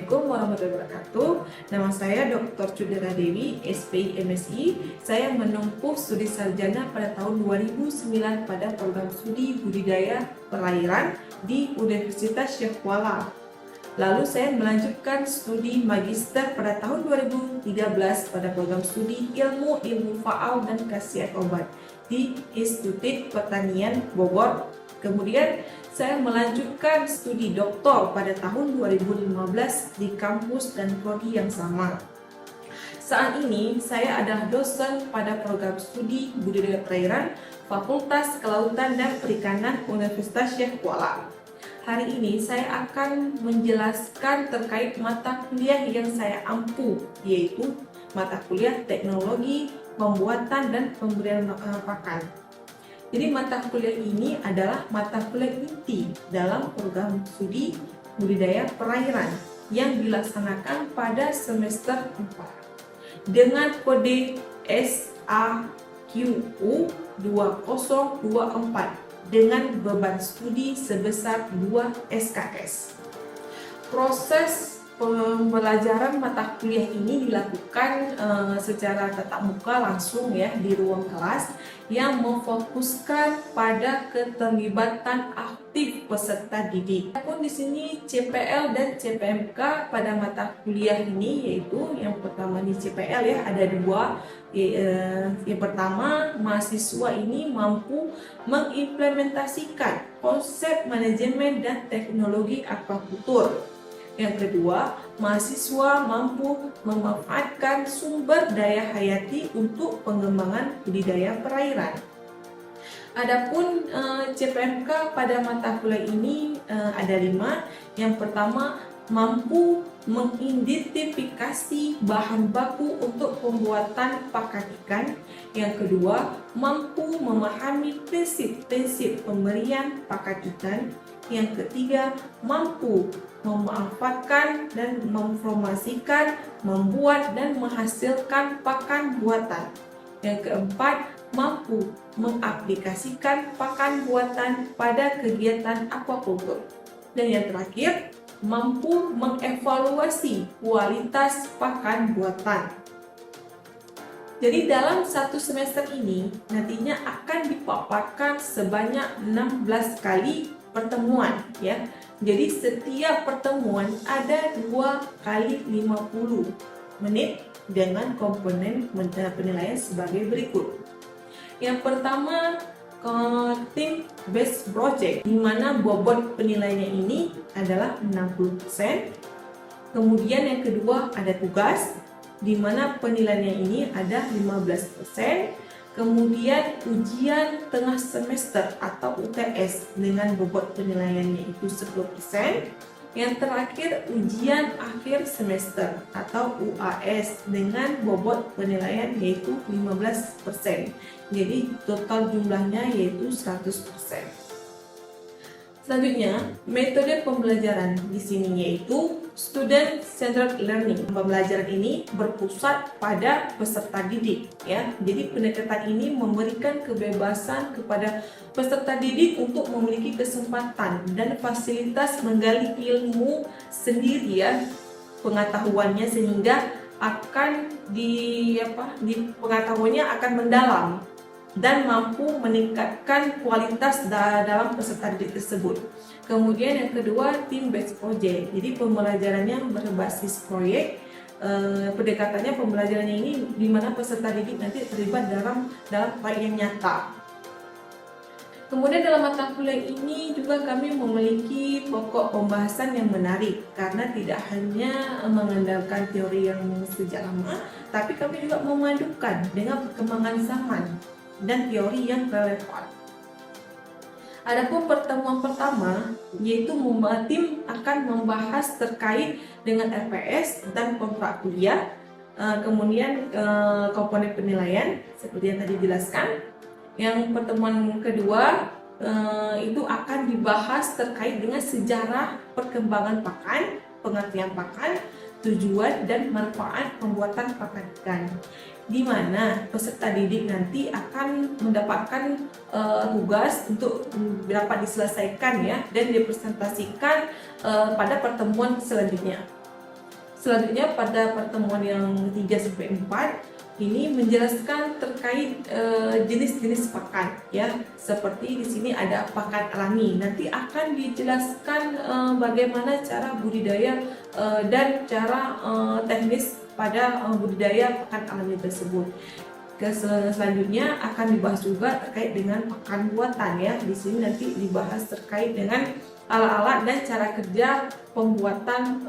Assalamualaikum warahmatullahi wabarakatuh. Nama saya Dr. Cudera Dewi, SPI MSI. Saya menempuh studi sarjana pada tahun 2009 pada program studi budidaya perairan di Universitas Syekh Kuala. Lalu saya melanjutkan studi magister pada tahun 2013 pada program studi ilmu faal dan khasiat obat di Institut Pertanian Bogor. Kemudian saya melanjutkan studi doktor pada tahun 2015 di kampus dan prodi yang sama. Saat ini saya adalah dosen pada program studi budidaya perairan Fakultas Kelautan dan Perikanan Universitas Syekh Kuala. Hari ini saya akan menjelaskan terkait mata kuliah yang saya ampu, yaitu mata kuliah teknologi pembuatan dan pemberian pakan. Jadi mata kuliah ini adalah mata kuliah inti dalam program studi budidaya perairan yang dilaksanakan pada semester 4 dengan kode SAQU 2024 dengan beban studi sebesar 2 SKS. Proses pembelajaran mata kuliah ini dilakukan secara tatap muka langsung ya di ruang kelas yang memfokuskan pada keterlibatan aktif peserta didik. Pun di sini CPL dan CPMK pada mata kuliah ini, yaitu yang pertama di CPL ya ada dua. Yang pertama, mahasiswa ini mampu mengimplementasikan konsep manajemen dan teknologi aquaculture. Yang kedua, mahasiswa mampu memanfaatkan sumber daya hayati untuk pengembangan budidaya perairan. Adapun CPMK pada mata kuliah ini ada 5. Yang pertama, mampu mengidentifikasi bahan baku untuk pembuatan pakan ikan. Yang kedua, mampu memahami prinsip-prinsip pemberian pakan ikan. Yang ketiga, mampu memanfaatkan dan mempromosikan, membuat dan menghasilkan pakan buatan. Yang keempat, mampu mengaplikasikan pakan buatan pada kegiatan aquaculture. Dan yang terakhir, mampu mengevaluasi kualitas pakan buatan. Jadi dalam satu semester ini nantinya akan dipaparkan sebanyak 16 kali pertemuan ya. Jadi setiap pertemuan ada 2 kali 50 menit dengan komponen penilaian sebagai berikut. Yang pertama, tim based project, di mana bobot penilaiannya ini adalah 60%. Kemudian yang kedua ada tugas, di mana penilaiannya ini ada 15%. Kemudian ujian tengah semester atau UTS dengan bobot penilaiannya itu 10%. Yang terakhir ujian akhir semester atau UAS dengan bobot penilaian yaitu 15%. Jadi total jumlahnya yaitu 100%. Selanjutnya, metode pembelajaran di sini yaitu student centered learning. Pembelajaran ini berpusat pada peserta didik ya. Jadi pendekatan ini memberikan kebebasan kepada peserta didik untuk memiliki kesempatan dan fasilitas menggali ilmu sendiri ya, pengetahuannya sehingga akan pengetahuannya akan mendalam dan mampu meningkatkan kualitas dalam peserta didik tersebut. Kemudian yang kedua, team based project. Jadi pembelajarannya berbasis proyek. Pendekatannya pembelajarannya ini di mana peserta didik nanti terlibat dalam proyek yang nyata. Kemudian dalam mata kuliah ini juga kami memiliki pokok pembahasan yang menarik karena tidak hanya mengandalkan teori yang sejak lama, tapi kami juga memadukan dengan perkembangan zaman dan teori yang relevan. Adapun pertemuan pertama yaitu tim akan membahas terkait dengan RPS dan kontrak kuliah, kemudian komponen penilaian seperti yang tadi dijelaskan. Yang pertemuan kedua itu akan dibahas terkait dengan sejarah perkembangan pakan, pengertian pakan, tujuan dan manfaat pembuatan pakan ikan, di mana peserta didik nanti akan mendapatkan tugas untuk dapat diselesaikan ya dan dipresentasikan pada pertemuan selanjutnya. Selanjutnya pada pertemuan yang 3 sampai 4 ini menjelaskan terkait jenis-jenis pakan ya. Seperti di sini ada pakan alami. Nanti akan dijelaskan bagaimana cara budidaya dan cara teknis pada budidaya pakan alami tersebut. Selanjutnya akan dibahas juga terkait dengan pakan buatan ya. Di sini nanti dibahas terkait dengan alat-alat dan cara kerja pembuatan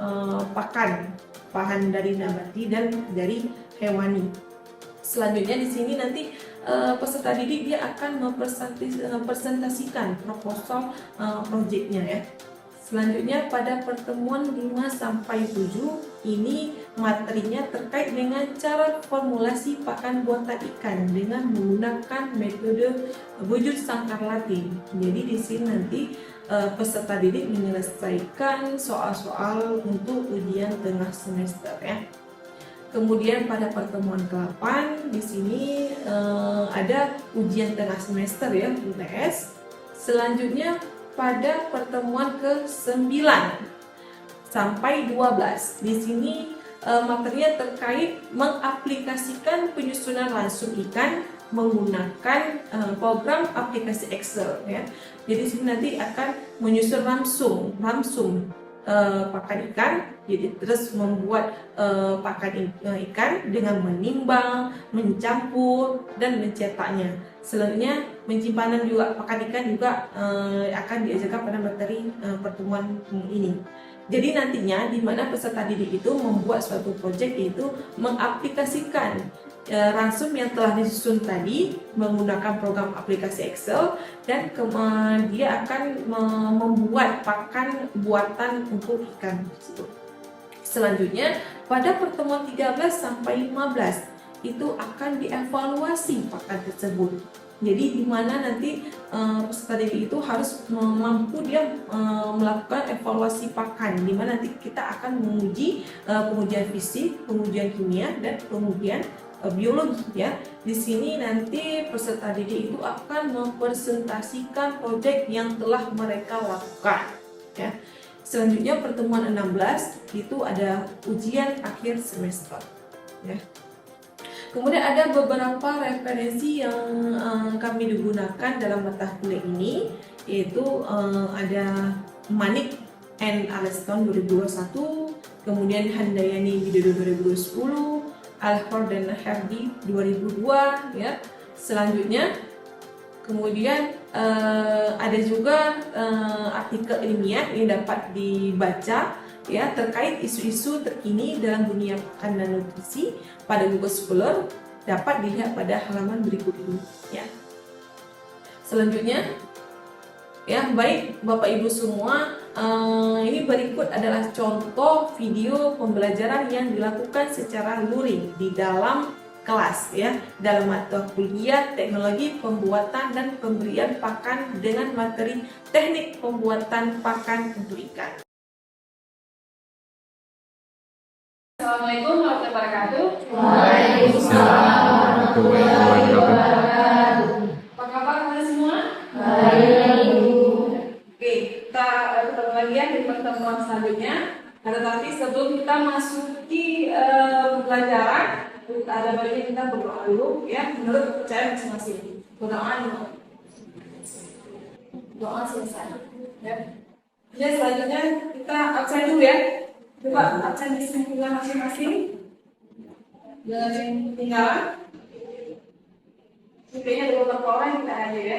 pakan, bahan dari nabati dan dari hewani. Selanjutnya di sini nanti peserta didik dia akan mempresentasikan proposal proyeknya ya. Selanjutnya pada pertemuan 5 sampai 7 ini materinya terkait dengan cara formulasi pakan buatan ikan dengan menggunakan metode wujud sangkar Latin. Jadi di sini nanti peserta didik menyelesaikan soal-soal untuk ujian tengah semester ya. Kemudian pada pertemuan ke-8 di sini ada ujian tengah semester ya, UTS. Selanjutnya pada pertemuan ke-9 sampai 12 di sini materinya terkait mengaplikasikan penyusunan langsung ikan menggunakan program aplikasi Excel ya. Jadi sini nanti akan menyusun langsung pakan ikan, jadi terus membuat pakan ikan dengan menimbang, mencampur dan mencetaknya. Selanjutnya penyimpanan juga pakan ikan juga akan diajarkan pada materi pertemuan ini. Jadi nantinya di mana peserta didik itu membuat suatu proyek yaitu mengaplikasikan ransum yang telah disusun tadi menggunakan program aplikasi Excel dan dia akan membuat pakan buatan untuk ikan tersebut. Selanjutnya pada pertemuan 13 sampai 15 itu akan dievaluasi pakan tersebut. Jadi di mana nanti peserta didik itu harus mampu dia melakukan evaluasi pakan, di mana nanti kita akan menguji pengujian fisik, pengujian kimia dan pengujian biologi ya. Di sini nanti peserta didik itu akan mempresentasikan proyek yang telah mereka lakukan ya. Selanjutnya pertemuan 16 itu ada ujian akhir semester ya. Kemudian ada beberapa referensi yang kami digunakan dalam mata kuliah ini, yaitu ada Manik and Alston 2021, kemudian Handayani Widodo 2010, Alford dan Herdi 2002 ya. Selanjutnya kemudian ada juga artikel ilmiah yang dapat dibaca ya terkait isu-isu terkini dalam dunia pakan dan nutrisi pada Google Scholar, dapat dilihat pada halaman berikut ini ya. Selanjutnya ya, baik Bapak Ibu semua, ini berikut adalah contoh video pembelajaran yang dilakukan secara luring di dalam kelas ya, dalam mata kuliah teknologi pembuatan dan pemberian pakan dengan materi teknik pembuatan pakan untuk ikan. Assalamualaikum warahmatullahi wabarakatuh. Waalaikumsalam warahmatullahi wabarakatuh. Apa kabar kalian semua? Baik. Oke, kita ketemu lagi ya di pertemuan selanjutnya. Tetapi sebelum kita masuki pembelajaran, ada baiknya kita berdoa dulu ya, menurut kepercayaan masing-masing. Doa selesai. Ya. Jadi selanjutnya kita absen dulu ya. Coba absen bismillah masing-masing. Jangan yang ketinggalan. Kayaknya ada beberapa orang yang kita hadir ya.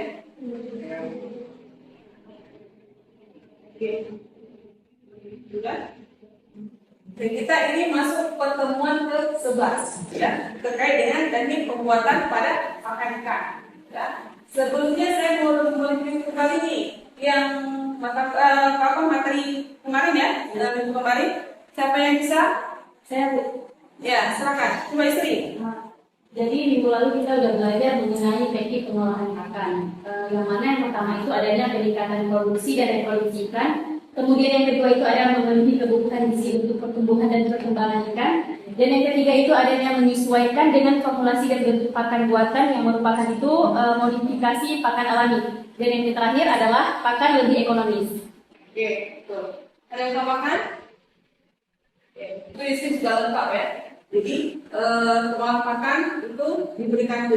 Oke. Sudah. Dan kita ini masuk pertemuan ke-11 ya, terkait dengan teknik pembuatan pada pakan ikan. Ya. Sebelumnya saya mau mereview kembali nih yang materi kemarin ya, minggu kemarin. Siapa yang bisa? Saya Bu. Ya, silakan. Coba istri. Jadi minggu lalu kita sudah belajar mengenai teknik pengolahan pakan. Yang mana yang pertama itu adanya peningkatan produksi dan reproduksi ikan. Kemudian yang kedua itu ada memenuhi kebutuhan gizi untuk pertumbuhan dan perkembangan ikan. Dan yang ketiga itu adanya menyesuaikan dengan formulasi dan bentuk pakan buatan yang merupakan itu modifikasi pakan alami. Dan yang terakhir adalah pakan lebih ekonomis. Oke, betul. Ada yang tambahkan? Itu isi sudah lengkap ya. Jadi pengolahan pakan itu diberikan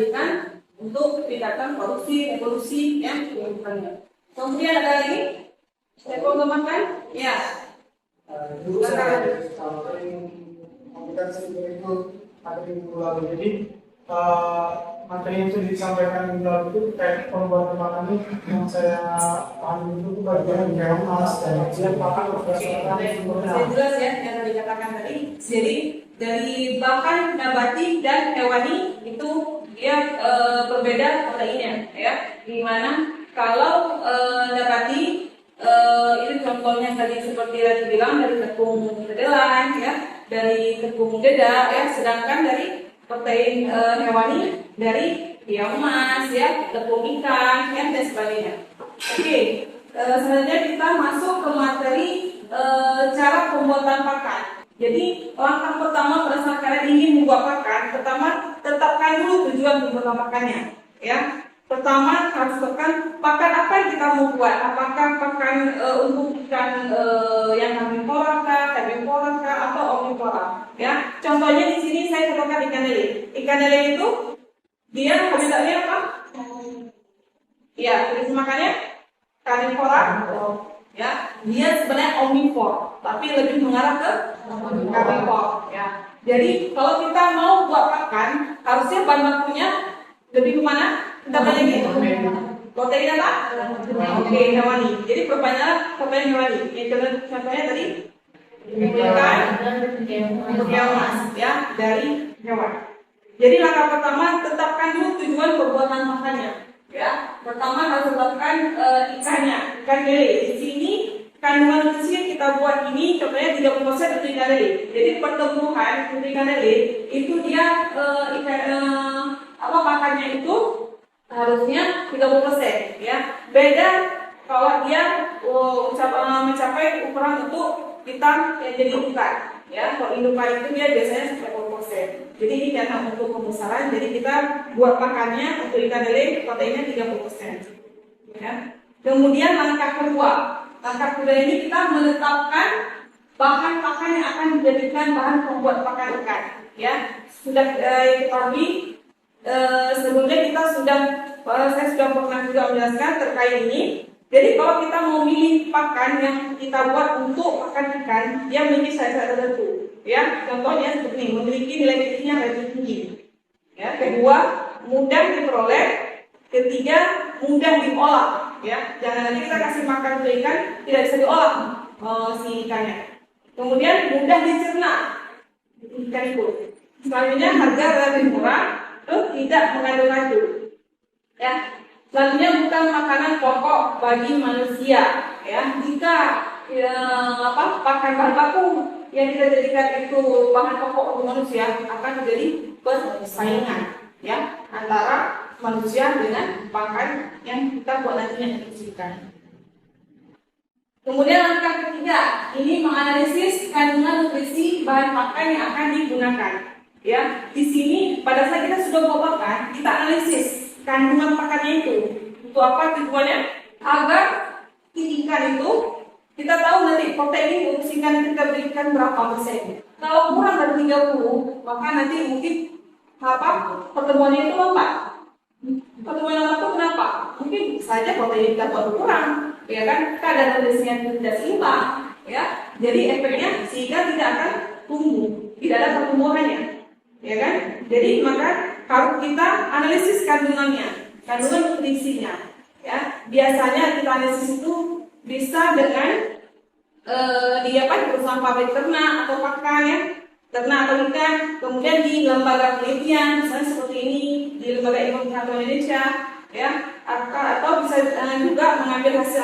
untuk tindakan produksi, evolusi yang dilakukannya. Kemudian ada lagi ekologi makan, ya. Dulu saya sampaikan kompetensi berikut materi minggu lalu. Jadi materi itu disampaikan minggu lalu itu kayak pembuatan makanan yang saya pahami itu bagian yang malas dan siap pakan berdasarkan sumbernya. Saya jelas ya yang dikatakan tadi. Jadi dari bahan nabati dan hewani itu dia berbeda proteinnya ya. Dimana kalau nabati ini contohnya tadi seperti yang dibilang dari tepung kedelai ya, dari tepung dedak ya, sedangkan dari protein hewani dari biomas ya, tepung ikan ya, dan sebagainya. Oke, selanjutnya kita masuk ke materi cara pembuatan pakan. Jadi langkah pertama pada saat kalian ingin membuat pakan, pertama tetapkan dulu tujuan membuat pakannya ya. Pertama harus tetapkan pakan apa yang kita mau buat. Apakah pakan untuk ikan yang karnivora kah, atau omnivora? Ya, contohnya di sini saya contohkan ikan lele. Ikan lele itu dia habitatnya apa? Ya, jenis makannya karnivora. Ya, dia sebenarnya omnivore, tapi lebih mengarah ke karnivora. Ya, jadi kalau kita mau buat pakan, harusnya bahan bakunya lebih kemana? Kita balik gitu. Protein apa? Oke, hewani. Jadi perbanyak protein hewani. Yang contohnya tadi ikan, biomas ya dari hewan. Jadi langkah pertama tetapkan dulu tujuan perbuatan makannya. Ya, pertama harus tetapkan ikannya, ikan lele. Di sini kandungan nutrisi yang kita buat ini contohnya 30% untuk ikan lele. Jadi pertumbuhan untuk ikan lele itu dia pakannya itu harusnya 30% ya. Beda kalau dia mencapai ukuran untuk kita yang jadi indukan ya. Kalau indukan itu dia biasanya 30%. Jadi ini karena untuk pembesaran, jadi kita buat pakannya untuk ikan lele proteinnya 30% ya. Kemudian langkah kedua ini kita menetapkan bahan pakan yang akan dijadikan bahan pembuat pakan ikan ya. Sudah diketahui sebelumnya saya sudah pernah juga menjelaskan terkait ini. Jadi kalau kita mau milih pakan yang kita buat untuk pakan ikan, dia memiliki syarat tertentu. Ya, contohnya seperti ini, memiliki nilai gizinya lebih tinggi. Ya, kedua, mudah diperoleh. Ketiga, mudah diolah. Ya, jangan nanti kita kasih makan ke ikan tidak bisa diolah si ikannya. Kemudian mudah dicerna ikan itu. Selanjutnya harga relatif murah. Terus tidak mengandung racun. Ya, selanjutnya bukan makanan pokok bagi manusia. Ya, jika pakan bahan baku yang kita jadikan itu bahan pokok untuk manusia akan menjadi persaingan ya antara manusia dengan pakan yang kita buat nantinya dibersihkan. Kemudian langkah ketiga, ini menganalisis kandungan nutrisi bahan pakan yang akan digunakan. Ya, di sini pada saat kita sudah buat pakan, kita analisis kandungan pakannya itu. Untuk apa tujuannya? Agar ikan itu kita tahu nanti protein untuk ikan kita berikan berapa persen. Kalau kurang dari 30, maka nanti mungkin pertemuannya itu lambat. Pertemuan lambat itu kenapa? Mungkin saja protein kita kurang, ya kan? Kadar nutrisinya tidak seimbang, ya. Jadi efeknya si ikan tidak akan tumbuh, tidak ada pertumbuhannya. Ya kan? Jadi maka harus kita analisis kandungannya, kandungan nutrisinya. Ya, biasanya kita analisis itu bisa dengan di perusahaan pabrik ternak atau pakan ya, ternak atau ikan, kemudian di lembaga penelitian, misalnya seperti ini di lembaga ilmu pengetahuan Indonesia, ya, atau bisa juga mengambil hasil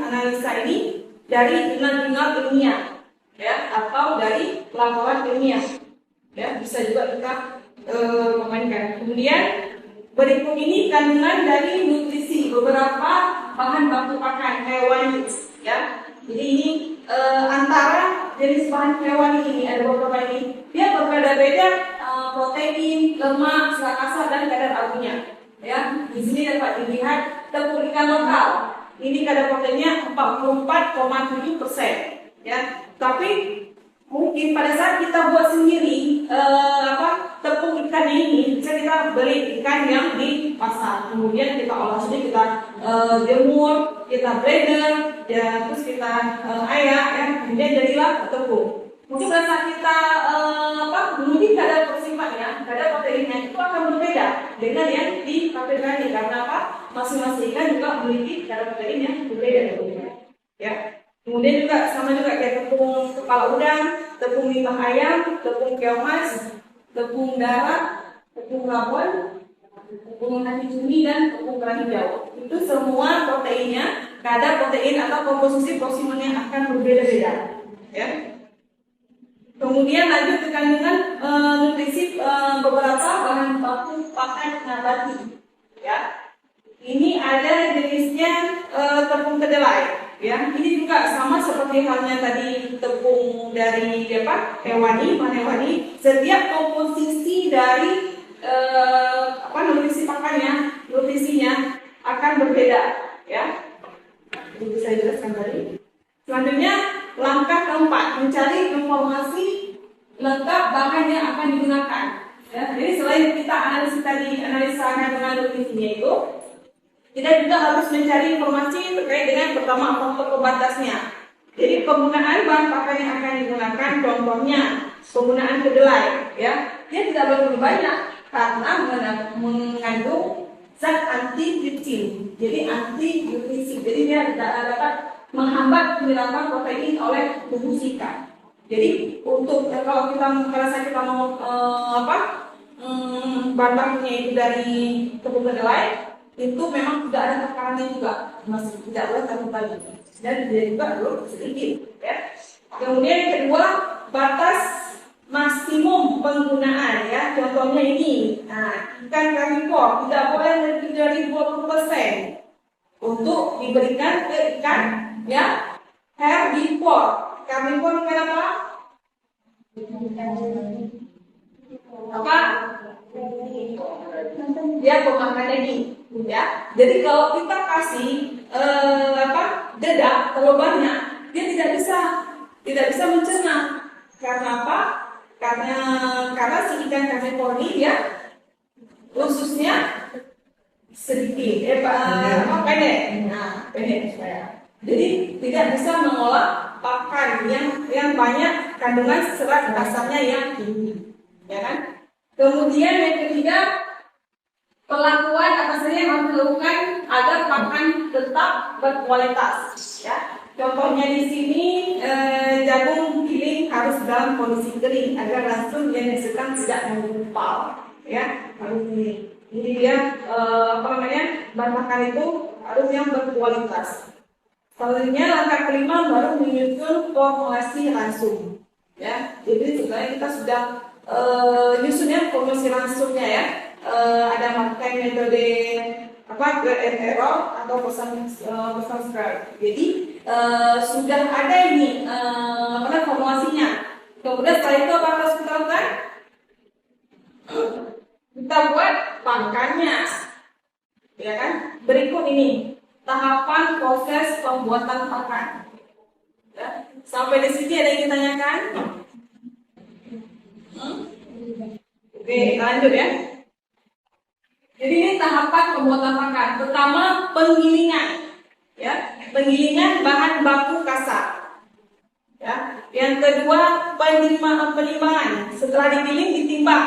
analisa ini dari jurnal-jurnal ilmiah, ya, atau dari laporan ilmiah. Ya, bisa juga kita memainkan. Kemudian berikut ini kandungan dari nutrisi beberapa bahan baku pakan hewani. Ya, jadi ini antara jenis bahan hewani ini ada beberapa ini. Dia berbeda-beda protein, lemak, serat asam dan kadar abunya. Ya, di sini dapat dilihat tepung ikan lokal. Ini kadar proteinnya 44,7%. Ya, tapi Mungkin pada saat kita buat sendiri tepung ikan ini, bisa kita beli ikan yang di pasar, kemudian kita olah sendiri, kita jemur, kita blender, ya, terus kita ayak, ya, kemudian jadilah tepung. Mungkin pada saat kita menguji kadar proteinnya, kadar proteinnya itu akan berbeda dengan yang di pabrik tadi, karena apa? Masing-masing ikan juga memiliki kadar protein yang berbeda tentunya. Ya. Kemudian juga sama juga kayak tepung kepala udang, tepung limbah ayam, tepung keong mas, tepung darah, tepung rawon, tepung nasi cumi, dan tepung kerang hijau. Itu semua proteinnya, kadar protein atau komposisi proteinnya akan berbeda-beda. Ya. Kemudian lanjut ke kandungan nutrisi beberapa bahan baku pakan nabati. Ya. Ini ada jenisnya tepung kedelai. Ya, ini juga sama seperti halnya tadi tepung dari hewani, bahan hewani. Setiap komposisi dari nutrisi pakannya, nutrisinya akan berbeda. Ya, ini saya jelaskan tadi. Selanjutnya langkah keempat, mencari informasi lengkap bahan yang akan digunakan. Ya, jadi selain kita analisa kandungan nutrisinya itu, kita juga harus mencari informasi terkait dengan pertama faktor pembatasnya. Jadi penggunaan bahan pakan yang akan digunakan, contohnya penggunaan kedelai, ya, dia tidak perlu banyak karena mengandung zat anti gliksin, jadi anti nutrisi. Jadi dia tidak dapat menghambat penyerapan protein oleh tubuh si ikan. Jadi untuk kalau kita merasa kita mau bahan bakunya itu dari tepung kedelai, itu memang tidak ada tekanannya juga, masih tidak boleh terlalu banyak dan dia juga belum sedikit. Ya. Kemudian yang kedua, batas maksimum penggunaan, ya, contohnya ini. Nah, ikan karnivor tidak boleh lebih dari 20% untuk diberikan ke ikan, ya, herbivor. Karnivor ikan apa? Apa? Dia pemakan daging, ya. Jadi kalau kita kasih dedak terlalu banyak, dia tidak bisa mencerna. Karena apa? Karena si ikan karnivor ini dia ususnya sedikit, pendek. Nah, pendek saya. Jadi tidak bisa mengolah pakan yang banyak kandungan serat asamnya yang tinggi, ya kan? Kemudian yang ketiga, perlakuan apa saja yang harus dilakukan agar pakan tetap berkualitas. Ya, contohnya di sini jagung giling harus dalam kondisi kering agar langsung yang disekan tidak menggumpal. Ya, harus ini. Ini dia bahan pakan itu harus yang berkualitas. Selanjutnya langkah kelima baru menyusun formulasi langsung. Ya, jadi sebenarnya kita sudah nyusunnya formulasi langsungnya, ya. Ada pakai metode error atau pesan subscribe. Jadi sudah ada ini formulasinya. Kemudian setelah itu apa harus kita lakukan? Kita buat pakannya, ya kan? Berikut ini tahapan proses pembuatan pakan. Ya. Sampai di sini ada yang ditanyakan? Oke, kita lanjut, ya. Jadi ini tahapan pembuatan pakan. Pertama, penggilingan, ya, penggilingan bahan baku kasar. Ya. Yang kedua, penimbangan. Setelah digiling, ditimbang.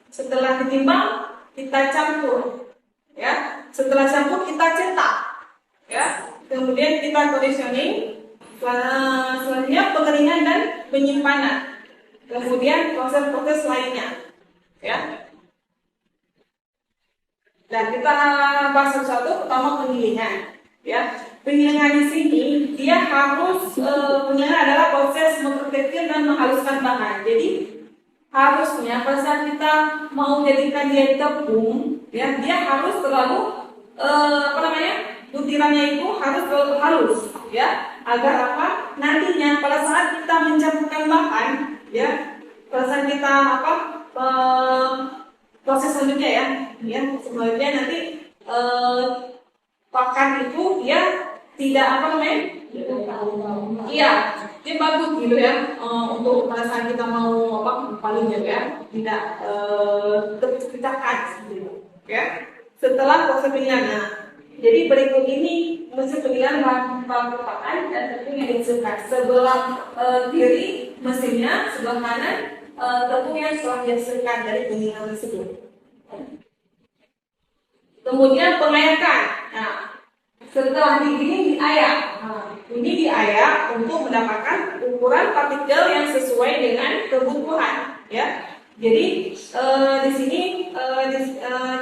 Setelah ditimbang, kita campur. Ya. Setelah campur, kita cetak. Ya. Kemudian kita conditioning. Selanjutnya pengeringan dan penyimpanan. Kemudian proses-proses lainnya. Ya. Dan kita bahas satu-satu. Pertama penggilingan. Ya. Penggilingan di sini dia harus penggilingan adalah proses memperkecil dan menghaluskan bahan. Jadi harusnya pada saat kita mau jadikan dia tepung, ya, dia harus terlalu butirannya itu harus terlalu halus, ya, agar apa? Nantinya pada saat kita mencampurkan bahan, ya, pada saat kita proses selanjutnya, ya, selanjutnya nanti pakan itu dia tidak Ini bagus gitu ya untuk pada saat kita mau paling ya tidak terpecahkan gitu ya. Setelah proses pilihan, nah, jadi berikut ini mesin pilihan bahan pakan dan tepung yang dihasilkan. Sebelah kiri mesinnya, sebelah kanan tepung yang telah dihasilkan dari penggilingan tersebut. Kemudian pengayakan. Nah, setelah ini diayak. Nah, ini diayak untuk mendapatkan ukuran partikel yang sesuai dengan kebutuhan, ya. Jadi di sini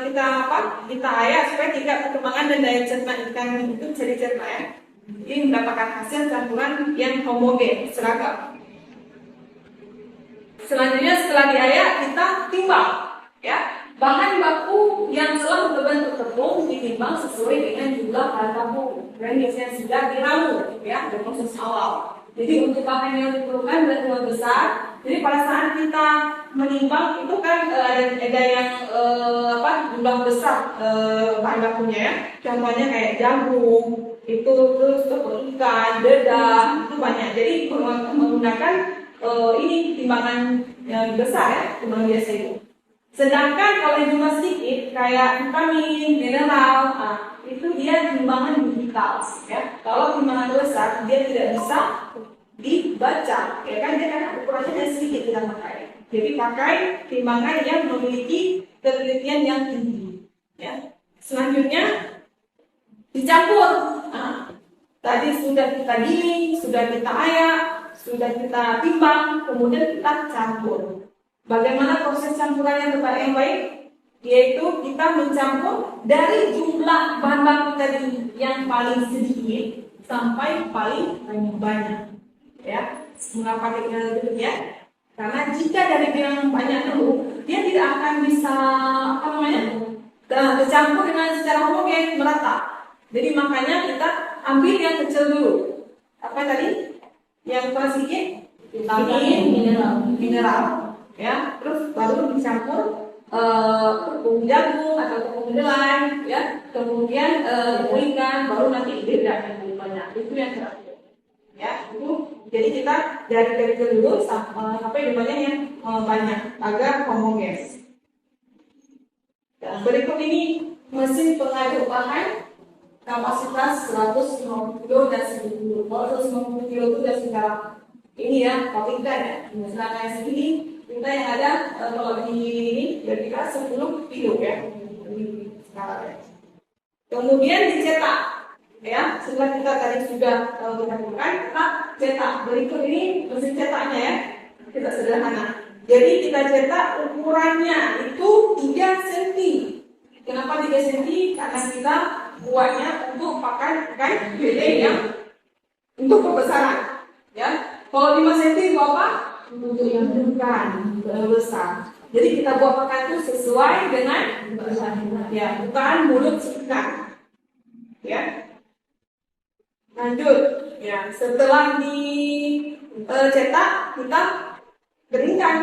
kita ayak supaya tingkat perkembangan dan daya cerna ikan itu bisa dicerna ya. Ini mendapatkan hasil campuran yang homogen, seragam. Selanjutnya setelah diayak kita timbang, ya. Bahan baku yang telah berbentuk tepung ditimbang sesuai dengan jumlah bahan baku dan biasanya sudah diramu, ya, dari proses awal. Jadi untuk bahan yang diperlukan berjumlah besar. Jadi pada saat kita menimbang itu kan ada yang jumlah besar bahan bakunya ya. Contohnya kayak jagung, itu terus tepung ikan, dedak, itu banyak. Jadi menggunakan ini timbangan yang besar ya, timbangan biasa itu. Sedangkan kalau jumlah sedikit kayak vitamin, mineral, itu dia timbangan digital ya. Kalau timbangan besar dia tidak bisa dibaca, ya kan dia kan ukurannya sedikit kita pakai. Jadi pakai timbangan yang memiliki ketelitian yang tinggi. Ya. Selanjutnya dicampur. Tadi sudah kita giling, sudah kita ayak, sudah kita timbang, kemudian kita campur. Bagaimana proses campuran yang tepat yang baik? Yaitu kita mencampur dari jumlah bahan baku tadi yang paling sedikit sampai paling banyak. Ya, mengapa kita ya? Karena jika dari yang banyak dulu, dia tidak akan bisa tercampur dengan secara homogen merata. Jadi makanya kita ambil yang kecil dulu. Apa tadi? Yang paling sedikit? Vitamin, mineral. Ya, terus baru dicampur tepung jagung atau tepung kedelai, ya, kemudian tepung ikan, baru nanti dedak yang lebih banyak. Itu yang terakhir, ya. Itu jadi kita dari kecil dulu sampai jumlahnya yang banyak agar homogen. Dan berikut ini mesin pengaduk bahan kapasitas 150 kg dan 1000 kg. Kalau 150 kg itu sudah sekarang ini ya, paling ya. Misalnya kayak segini. Kita yang ada kalau di ini berkira 10 kilo ya. Kemudian dicetak ya. Setelah kita tadi sudah lakukan, kita cetak. Berikut ini mesin cetaknya ya. Kita sederhana. Jadi kita cetak ukurannya itu 3 cm. Kenapa 3 cm? Karena kita buatnya untuk pakai gede yang untuk pembesaran ya. Kalau 5 cm itu apa? Untuk yang bukan besar. Jadi kita buat pakan itu sesuai dengan ya, bukan mulut ikan. Ya. Lanjut. Ya, setelah dicetak kita keringkan.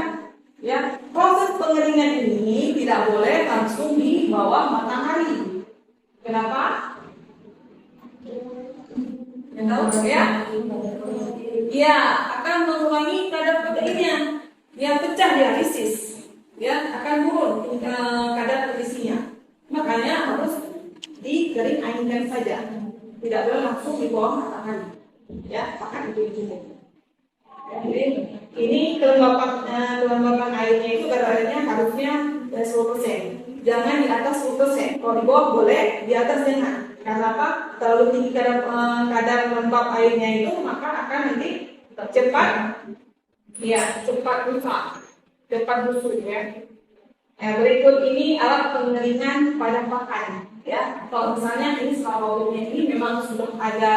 Ya, proses pengeringan ini tidak boleh langsung di bawah matahari. Kenapa? Yang tahu ya? Ya, akan mengurangi kadar proteinnya yang pecah dialisis, ya, akan turun kadar nutrisinya. Makanya harus dikering-ainkan saja, tidak boleh langsung di bawah matahari, ya, pakai itu cukup. Jadi ini kelembapan airnya itu kadarnya harusnya 10%, jangan di atas 10%. Kalau di bawah boleh, di atas jangan. Karena apa? Terlalu tinggi kadar lembab airnya itu, maka akan nanti cepat rusak, cepat busuk ya. Berikut ini alat pengeringan pada pakan ya. Kalau misalnya ini selaputnya ini memang sudah ada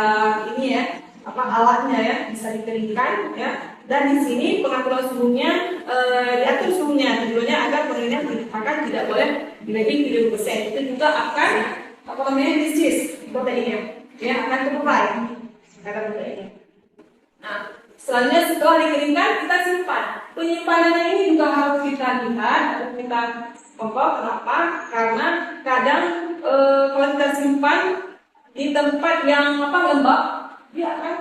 ini ya, alatnya ya, bisa dikeringkan ya. Dan di sini pengaturan suhunya diatur suhunya, tujuannya agar pengeringan pakan tidak boleh lebih 30%. Itu juga akan disis proteinnya ya, akan terurai kadar proteinnya. Nah, selanjutnya setelah dikeringkan kita simpan. Penyimpanannya ini juga harus kita lihat, harus kita kenapa? Karena kadang kalau kita simpan di tempat yang lembab, dia akan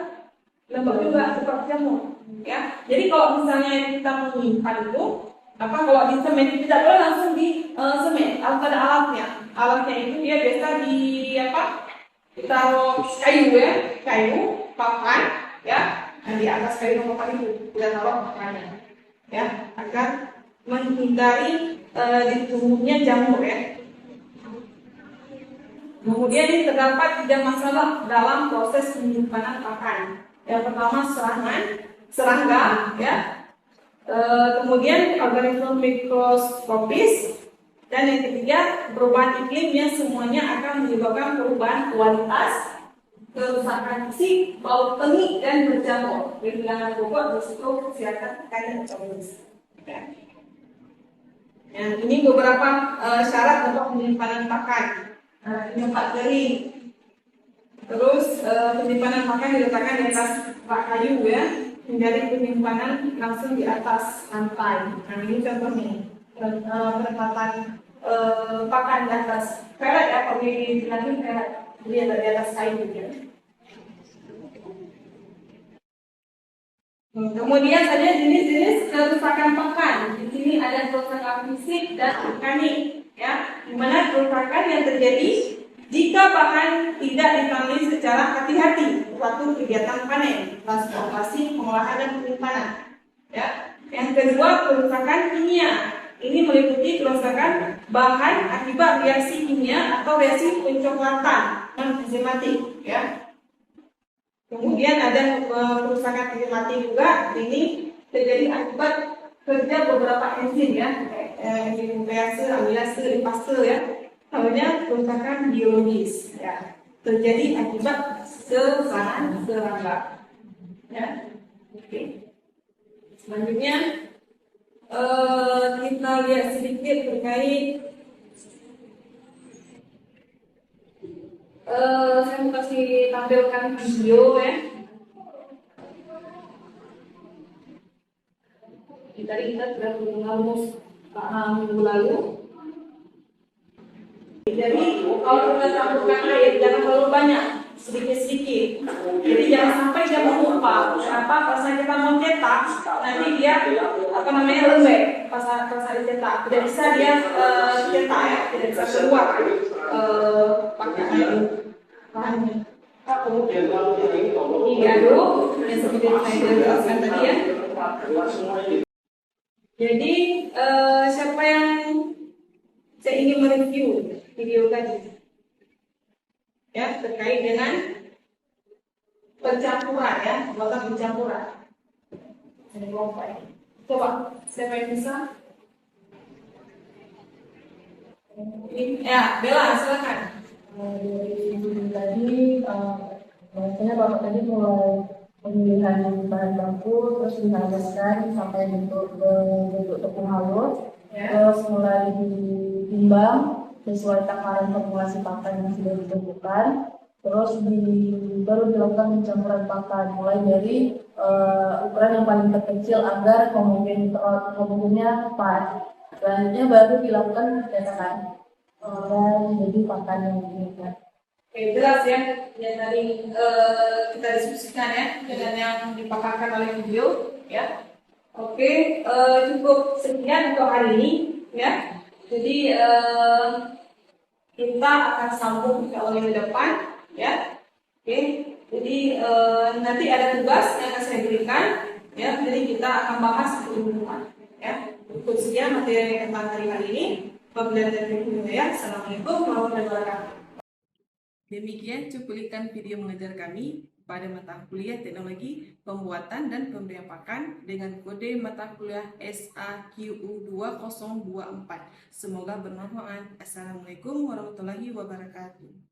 lembab juga seperti jamur, ya. Jadi kalau misalnya kita menyimpan itu, kalau di semen tidak boleh langsung di semen, harus ada alatnya. Alatnya itu dia biasa di ditaruh kayu ya, kayu papan, ya. Nah, di atas kayu papan itu kita taruh papannya, ya, agar menghindari ditumbuhnya jamur ya. Kemudian ini terdapat 3 masalah dalam proses penyimpanan pakan. Yang pertama serangga, ya. Kemudian organisme mikroskopis, dan yang ketiga perubahan iklim yang semuanya akan menyebabkan perubahan kualitas, kerusakan fisik, bau tengik dan berjamur, kehilangan bobot, risiko kesehatan pakan dan kondisi. Yang ini beberapa syarat untuk penyimpanan pakan. Tempat kering. Terus penyimpanan pakan diletakkan di atas rak kayu ya, hindari penyimpanan langsung di atas lantai. Nah ini contohnya penempatan pakan di atas pelet ya, kalau dibilangin pelet, jadi ada di atas kayu gitu ya. Kemudian ada jenis-jenis kerusakan pakan. Di sini ada kerusakan fisik dan organik, ya, di mana kerusakan yang terjadi jika bahan tidak ditangani secara hati-hati waktu kegiatan panen, transportasi, pengolahan dan penyimpanan. Ya. Yang kedua, kerusakan kimia. Ini meliputi kerusakan bahan akibat reaksi kimia atau reaksi pencoklatan non-enzematik. Ya. Kemudian ada kerusakan enzematik juga. Ini terjadi akibat kerja beberapa enzim ya, enzim nuklease, amilase, lipase ya. Namanya kerusakan biologis ya, terjadi akibat serangan serangga. Ya. Oke. Selanjutnya kita lihat sedikit terkait saya mau kasih tampilkan video ya. Tadi kita sudah mengalami minggu lalu. Jadi kalau kita campurkan air jangan terlalu banyak, sedikit-sedikit. Jadi jangan sampai dia mengumpal. Pas kita mau cetak, nanti dia lembek pas dicetak. Tidak bisa dia cetak ya, tidak bisa keluar pakai air bahannya. Diaduk yang seperti saya jelaskan tadi ya. Jadi siapa yang saya ingin mereview video tadi ya, terkait dengan pencampuran ya, pembuatan pencampuran. Coba siapa yang bisa? Ya, Bella silakan. Tadi biasanya bapak tadi mulai pemilihan bahan baku, terus dihaluskan sampai bentuk tepung halus, terus mulai ditimbang sesuai takaran formulasi pakan yang sudah ditentukan, terus baru dilakukan pencampuran pakan mulai dari ukuran yang paling terkecil agar homogennya tepat. Selanjutnya baru dilakukan cetakan dan jadi pakan yang diinginkan. Oke, jelas ya yang tadi kita diskusikan ya dengan yang dipaparkan oleh video ya. Oke, cukup sekian untuk hari ini ya. Jadi kita akan sambung ke minggu depan ya. Oke, jadi nanti ada tugas yang akan saya berikan ya. Jadi kita akan bahas keilmuan ya. Cukup sekian materi tentang hari ini. Assalamualaikum warahmatullahi wabarakatuh. Demikian cuplikan video mengajar kami pada mata kuliah teknologi pembuatan dan pemberian pakan dengan kode mata kuliah SAQU 2024. Semoga bermanfaat. Assalamualaikum warahmatullahi wabarakatuh.